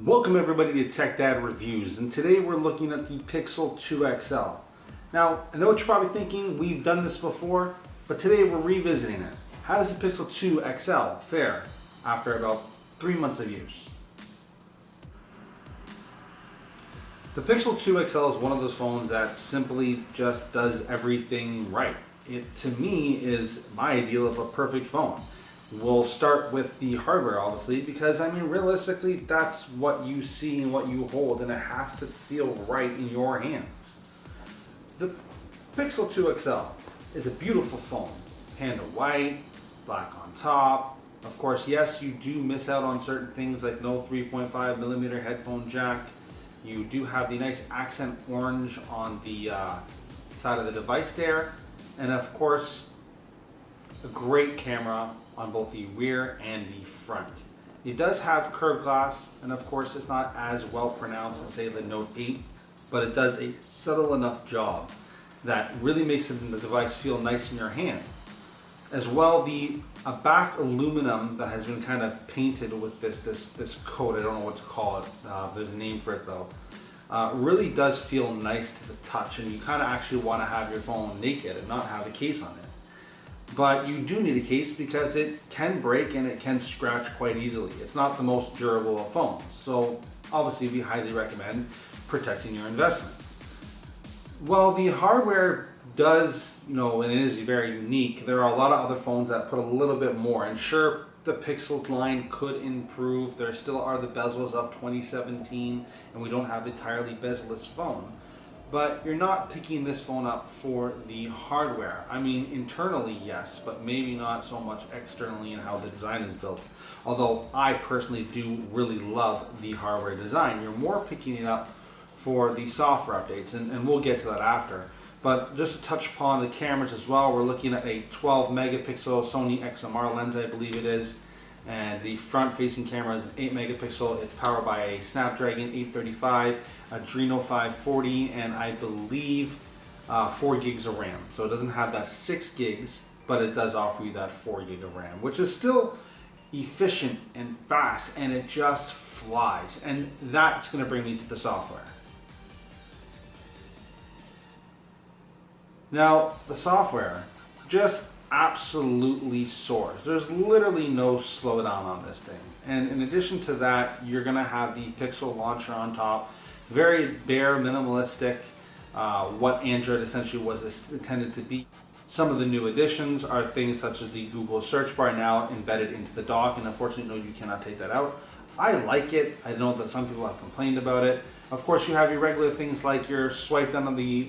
Welcome everybody to Tech Dad Reviews, and today we're looking at the Pixel 2 XL. Now, I know what you're probably thinking, we've done this before, but today we're revisiting it. How does the Pixel 2 XL fare after about 3 months of use? The Pixel 2 XL is one of those phones that simply just does everything right. It, to me, is my ideal of a perfect phone. We'll start with the hardware, obviously, because I mean, realistically, that's what you see and what you hold, and it has to feel right in your hands. The Pixel 2 XL is a beautiful phone. Panda white, black on top. Of course, yes, you do miss out on certain things like no 3.5mm headphone jack. You do have the nice accent orange on the side of the device there, and of course, a great camera on both the rear and the front. It does have curved glass, and of course it's not as well pronounced as say the Note 8, but it does a subtle enough job that really makes the device feel nice in your hand. As well, the back aluminum that has been kind of painted with this coat, I don't know what to call it, there's a name for it though, really does feel nice to the touch, and you kind of actually want to have your phone naked and not have a case on it. But you do need a case because it can break and it can scratch quite easily. It's not the most durable of phones, so obviously we highly recommend protecting your investment. Well, the hardware does, and it is very unique. There are a lot of other phones that put a little bit more, and sure, the Pixel line could improve. There still are the bezels of 2017, and we don't have an entirely bezel-less phone. But you're not picking this phone up for the hardware. I mean, internally, yes, but maybe not so much externally in how the design is built. Although I personally do really love the hardware design. You're more picking it up for the software updates, and we'll get to that after. But just to touch upon the cameras as well, we're looking at a 12 megapixel Sony XMR lens, I believe it is. And the front-facing camera is an 8 megapixel. It's powered by a Snapdragon 835, Adreno 540, and I believe 4 gigs of RAM. So it doesn't have that 6 gigs, but it does offer you that 4 gig of RAM, which is still efficient and fast, and it just flies. And that's going to bring me to the software. Now, the software just absolutely soars. There's literally no slowdown on this thing. And in addition to that, you're going to have the Pixel launcher on top. Very bare, minimalistic, what Android essentially was intended to be. Some of the new additions are things such as the Google search bar now embedded into the dock, and unfortunately, no, you cannot take that out. I like it. I know that some people have complained about it. Of course, you have your regular things like your swipe down on the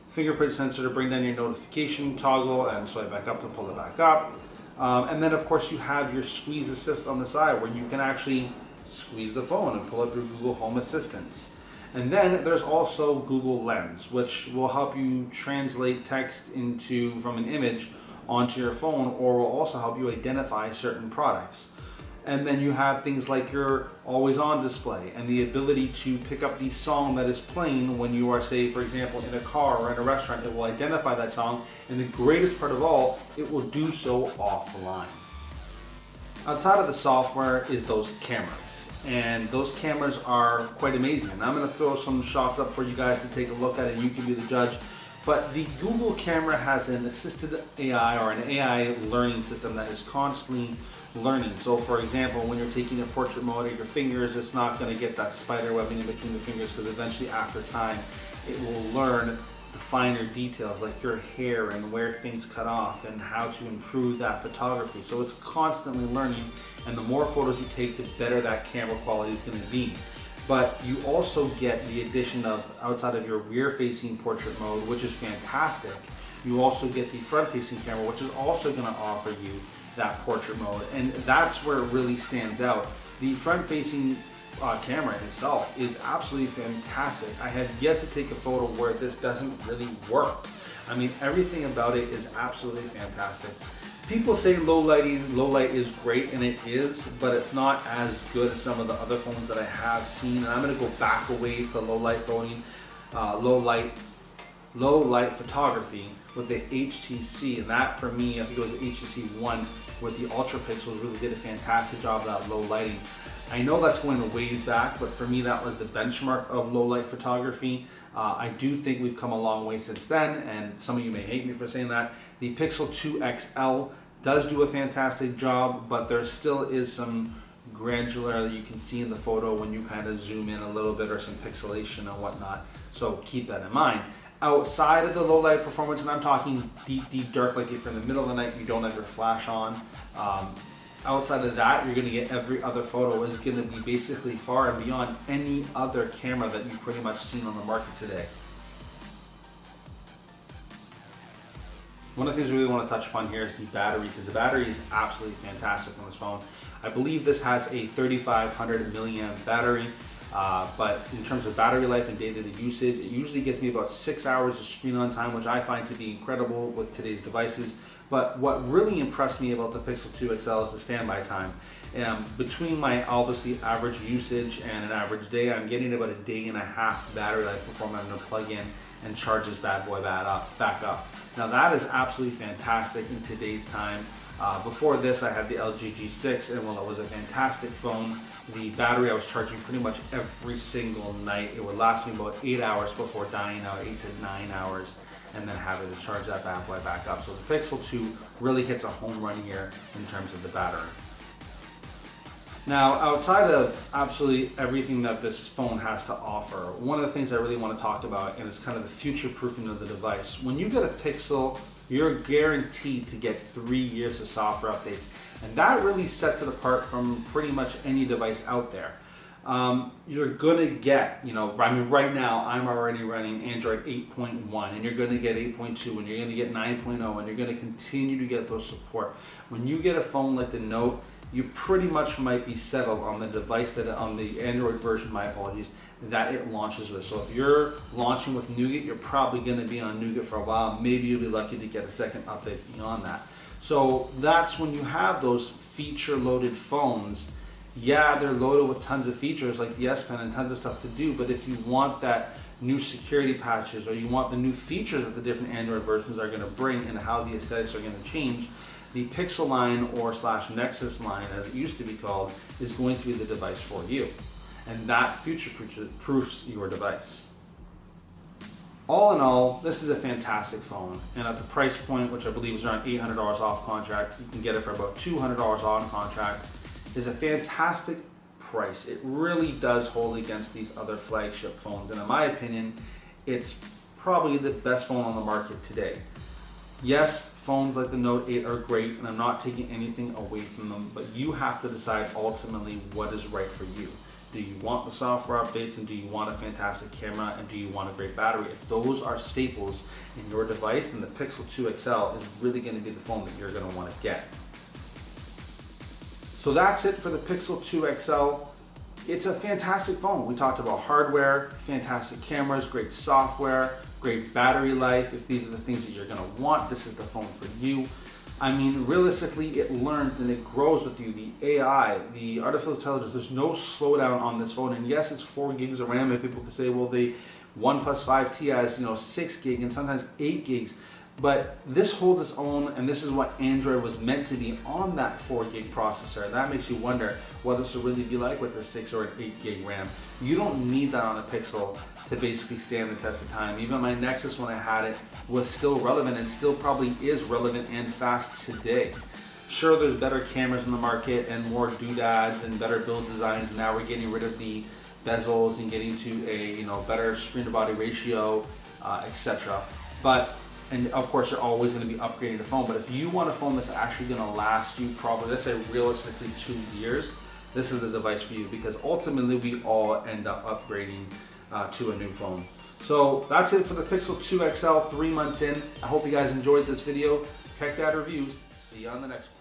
fingerprint sensor to bring down your notification toggle and swipe back up to pull it back up. And then of course you have your squeeze assist on the side where you can actually squeeze the phone and pull it through Google Home Assistance. And then there's also Google Lens, which will help you translate text from an image onto your phone, or will also help you identify certain products. And then you have things like your always on display and the ability to pick up the song that is playing when you are, say, for example, in a car or in a restaurant. It will identify that song, and the greatest part of all, it will do so offline. Outside of the software is those cameras, and those cameras are quite amazing. And I'm going to throw some shots up for you guys to take a look at, and you can be the judge. But the Google camera has an assisted AI, or an AI learning system that is constantly learning. So for example, when you're taking a portrait mode of your fingers, it's not going to get that spider webbing in between the fingers, because eventually after time it will learn the finer details like your hair and where things cut off and how to improve that photography. So it's constantly learning, and the more photos you take, the better that camera quality is going to be. But you also get the addition of, outside of your rear-facing portrait mode, which is fantastic, you also get the front-facing camera, which is also going to offer you that portrait mode, and that's where it really stands out. The front-facing camera itself is absolutely fantastic. I have yet to take a photo where this doesn't really work. I mean, everything about it is absolutely fantastic. People say low light is great, and it is, but it's not as good as some of the other phones that I have seen. And I'm going to go back a ways to low light photography with the HTC, and that for me, I think it was the HTC One with the Ultra Pixels, really did a fantastic job of that low lighting. I know that's going a ways back, but for me that was the benchmark of low light photography. I do think we've come a long way since then, and some of you may hate me for saying that. The Pixel 2 XL does do a fantastic job, but there still is some granularity you can see in the photo when you kind of zoom in a little bit, or some pixelation and whatnot. So keep that in mind. Outside of the low light performance, and I'm talking deep dark, like if you're in the middle of the night, you don't have your flash on. Outside of that, you're going to get every other photo is going to be basically far and beyond any other camera that you've pretty much seen on the market today. One of the things we really want to touch upon here is the battery, because the battery is absolutely fantastic on this phone. I believe this has a 3500 milliamp battery, but in terms of battery life and day-to-day usage, it usually gets me about 6 hours of screen on time, which I find to be incredible with today's devices. But what really impressed me about the Pixel 2 XL is the standby time. Between my obviously average usage and an average day, I'm getting about a day and a half battery life before I'm going to plug in and charge this bad boy back up. Now that is absolutely fantastic in today's time. Before this, I had the LG G6, and while it was a fantastic phone, the battery I was charging pretty much every single night. It would last me about 8 hours before dying out, 8 to 9 hours, and then having to charge that bad boy back up. So the Pixel 2 really hits a home run here in terms of the battery. Now, outside of absolutely everything that this phone has to offer, one of the things I really want to talk about, and it's kind of the future proofing of the device. When you get a Pixel, you're guaranteed to get 3 years of software updates. And that really sets it apart from pretty much any device out there. You're gonna get, I mean, right now I'm already running Android 8.1, and you're gonna get 8.2, and you're gonna get 9.0, and you're gonna continue to get those support. When you get a phone like the Note, you pretty much might be settled on the device on the Android version, my apologies, that it launches with. So if you're launching with Nougat, you're probably gonna be on Nougat for a while. Maybe you'll be lucky to get a second update beyond that. So that's when you have those feature-loaded phones. Yeah, they're loaded with tons of features like the S Pen and tons of stuff to do, but if you want that new security patches, or you want the new features that the different Android versions are going to bring and how the aesthetics are going to change, the Pixel line, or /Nexus line as it used to be called, is going to be the device for you. And that future-proofs your device. All in all, this is a fantastic phone, and at the price point, which I believe is around $800 off contract, you can get it for about $200 on contract, is a fantastic price. It really does hold against these other flagship phones, and in my opinion, it's probably the best phone on the market today. Yes, phones like the Note 8 are great, and I'm not taking anything away from them, but you have to decide ultimately what is right for you. Do you want the software updates, and do you want a fantastic camera, and do you want a great battery? If those are staples in your device, then the Pixel 2 XL is really going to be the phone that you're going to want to get. So that's it for the Pixel 2 XL. It's a fantastic phone. We talked about hardware, fantastic cameras, great software, great battery life. If these are the things that you're going to want, this is the phone for you. I mean, realistically, it learns and it grows with you. The AI, the artificial intelligence, there's no slowdown on this phone. And yes, it's 4 gigs of RAM, and people can say, well, the OnePlus 5T has 6 gig and sometimes 8 gigs. But this holds its own, and this is what Android was meant to be on that 4 gig processor. That makes you wonder what this will really be like with a 6 or an 8 gig RAM. You don't need that on a Pixel to basically stand the test of time. Even my Nexus, when I had it, was still relevant, and still probably is relevant and fast today. Sure, there's better cameras in the market and more doodads and better build designs. Now we're getting rid of the bezels and getting to a better screen to body ratio, etc. And of course, you're always going to be upgrading the phone. But if you want a phone that's actually going to last you probably, let's say realistically 2 years, this is the device for you, because ultimately we all end up upgrading to a new phone. So that's it for the Pixel 2 XL 3 months in. I hope you guys enjoyed this video. Tech Dad Reviews. See you on the next one.